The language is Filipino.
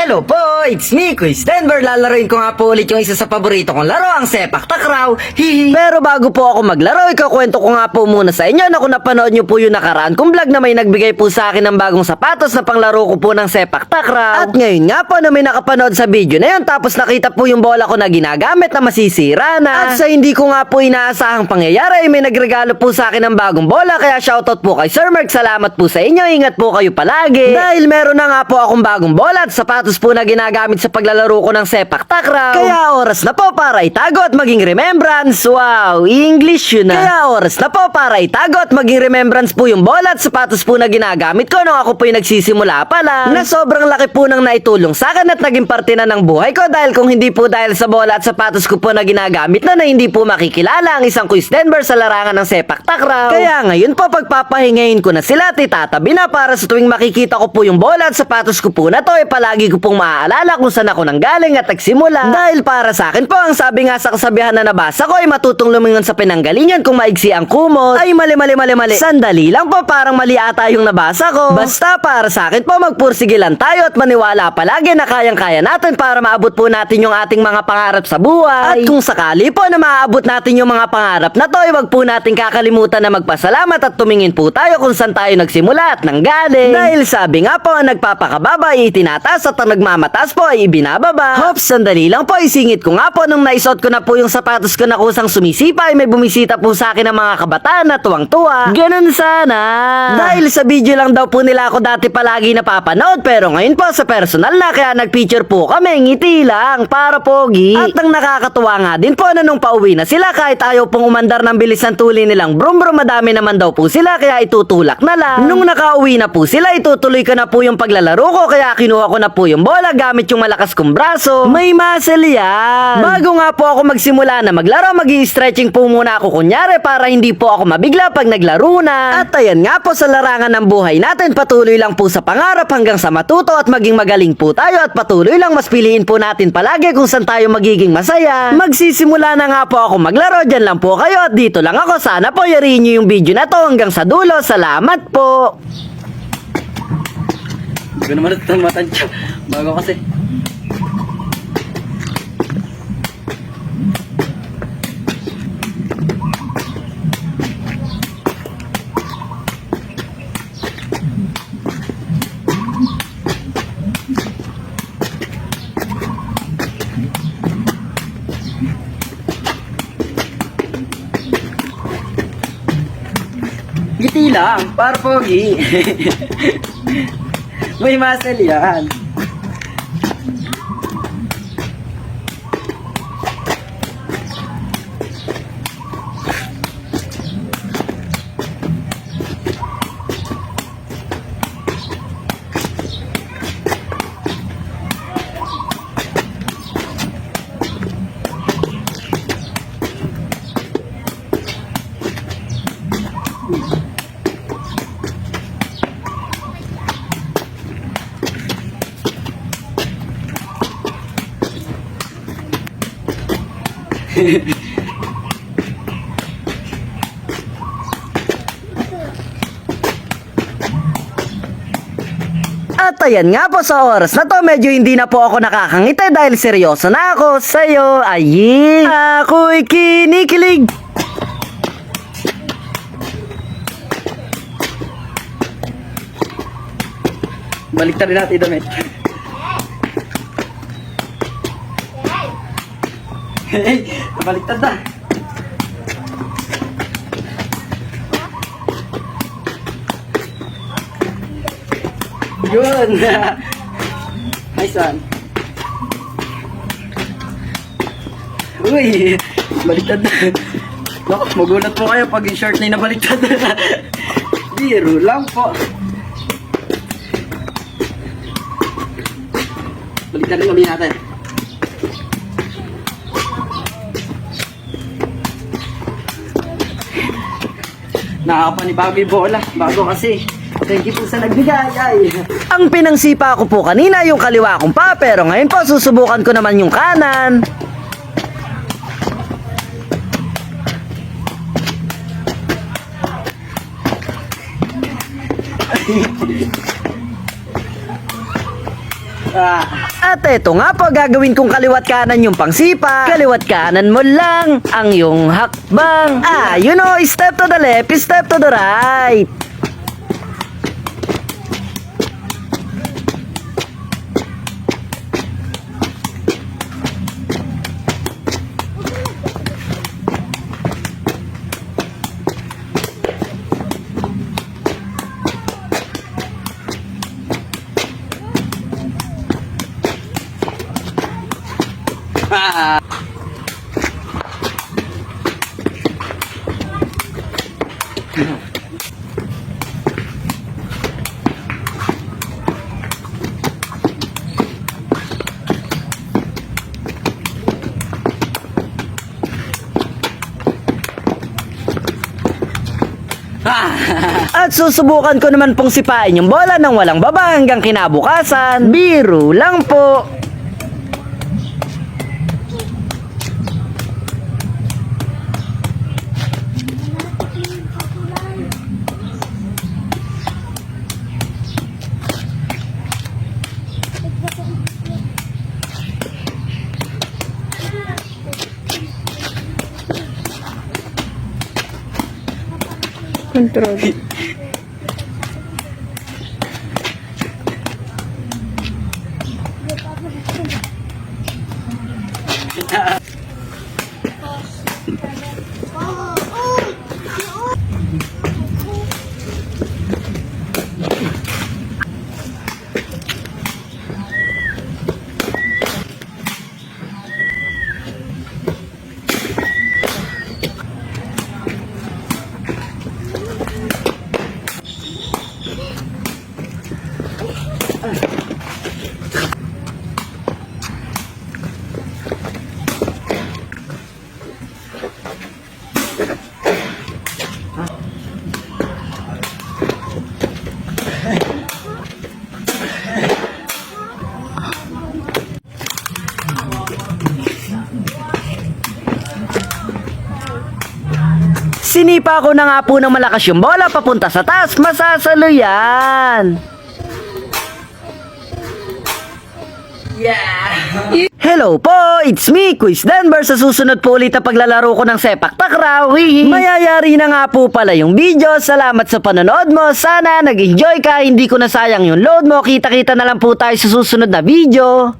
Hello po, it's me, Quiz Denver. Lalaroin ko nga po ulit yung isa sa paborito kong laro, ang sepak takraw. Hihi. Pero bago po ako maglaro, ikakwento ko nga po muna sa inyo na kung napanood nyo po yung nakaraan kong vlog na may nagbigay po sa akin ng bagong sapatos na panglaro ko po ng sepak takraw. At ngayon nga po na may nakapanood sa video na yun, tapos nakita po yung bola ko na ginagamit na masisira na. At sa hindi ko nga po inaasahang pangyayari, may nagregalo po sa akin ng bagong bola, kaya shoutout po kay Sir Mark. Salamat po sa inyo, ingat po kayo palagi. Dahil meron na nga po akong bagong bola at sapatos po na ginagamit sa paglalaro ko ng sepak takraw. Kaya oras na po para itago at maging remembrance. Wow, English yun na. Kaya oras na po para itago at maging remembrance po yung bola at sapatos po na ginagamit ko nung ako po yung nagsisimula pa lang. Na sobrang laki po nang naitulong sa akin at naging parte na ng buhay ko, dahil kung hindi po dahil sa bola at sapatos ko po na ginagamit na hindi po makikilala ang isang Quiz Denver sa larangan ng sepak takraw. Kaya ngayon po pagpapahingayin ko na sila at itatabi na para sa tuwing makikita ko po yung bola at sapatos ko po na to, palagi ko pong maaalala kung saan ako nanggaling at nagsimula. Dahil para sa akin po, ang sabi nga sa kasabihan na nabasa ko ay matutong lumingon sa pinanggalingan kung maigsi ang kumot. Ay mali. Sandali lang po, parang mali ata yung nabasa ko. Basta para sa akin po, magpursige lang tayo at maniwala palagi na kayang-kaya natin para maabot po natin yung ating mga pangarap sa buhay. At kung sakali po na maaabot natin yung mga pangarap na to, ay wag po natin kakalimutan na magpasalamat at tumingin po tayo kung saan tayo nagsimula at nanggaling. Dahil sabi nga po, ang nagpapakababa ay itinataas at ang nagmamataas po ay ibinababa. Hops, sandali lang po, isingit ko nga po nung naisuot ko na po yung sapatos ko na kusang sumisipa, ay may bumisita po sa akin ng mga kabataan na tuwang-tuwa. Ganun sana. Dahil sa video lang daw po nila ako dati palagi napapanood, pero ngayon po sa personal na, kaya nagpicture po kami, ngiti lang, para pogi. At ang nakakatuwa nga din po na nung pauwi na sila, kahit ayaw pong umandar ng bilis ng tuli nilang brum, madami naman daw po sila, kaya itutulak na lang. Nung nakauwi na po sila, itutuloy ko na po yung paglalaro ko, kaya kinuha ko na po yung bola gamit yung malakas kong braso. May muscle yan. Bago nga po ako magsimula na maglaro, magi-stretching po muna ako kunyari para hindi po ako mabigla pag naglaro na. At ayan nga po, sa larangan ng buhay natin, patuloy lang po sa pangarap hanggang sa matuto at maging magaling po tayo, at patuloy lang mas piliin po natin palagi kung saan tayo magiging masaya. Magsisimula na nga po ako maglaro, dyan lang po kayo at dito lang ako. Sana po yariin nyo yung video na to hanggang sa dulo. Salamat po. Hindi ko naman ito matansya. Bago kasi. Ngiti lang, para pogi. May muscle yan. At ayan nga po, sa oras na to, medyo hindi na po ako nakakangiti dahil seryoso na ako sa'yo. Ayi, ako'y kinikilig. Baliktad rin natin damit. Hey, baliktad na. Yun. Nice one. Uy, baliktad na. Naku, magulat po kayo pag yung short na yung nabaliktad na. Biro lang po. Baliktad na kami natin. Nakakapanibago yung bola. Bago kasi. Thank you po sa nagbigay. Ay. Ang pinangsipa ko po kanina yung kaliwa kong pa, pero ngayon po susubukan ko naman yung kanan. At eto nga po, gagawin kong kaliwat kanan yung pangsipa. Kaliwat kanan mo lang ang yung hakbang. You know, step to the left, step to the right. At susubukan ko naman pong sipain yung bola ng walang baba hanggang kinabukasan. Biro lang po. Control. Sinipa ko na nga po ng malakas yung bola papunta sa taas. Masasalo yan. Hello po, it's me, Quiz Denver. Sa susunod po ulit na paglalaro ko ng sepak takraw. Mayayari na nga po pala yung video. Salamat sa panonood mo. Sana nag-enjoy ka. Hindi ko nasayang yung load mo. Kita-kita na lang po tayo sa susunod na video.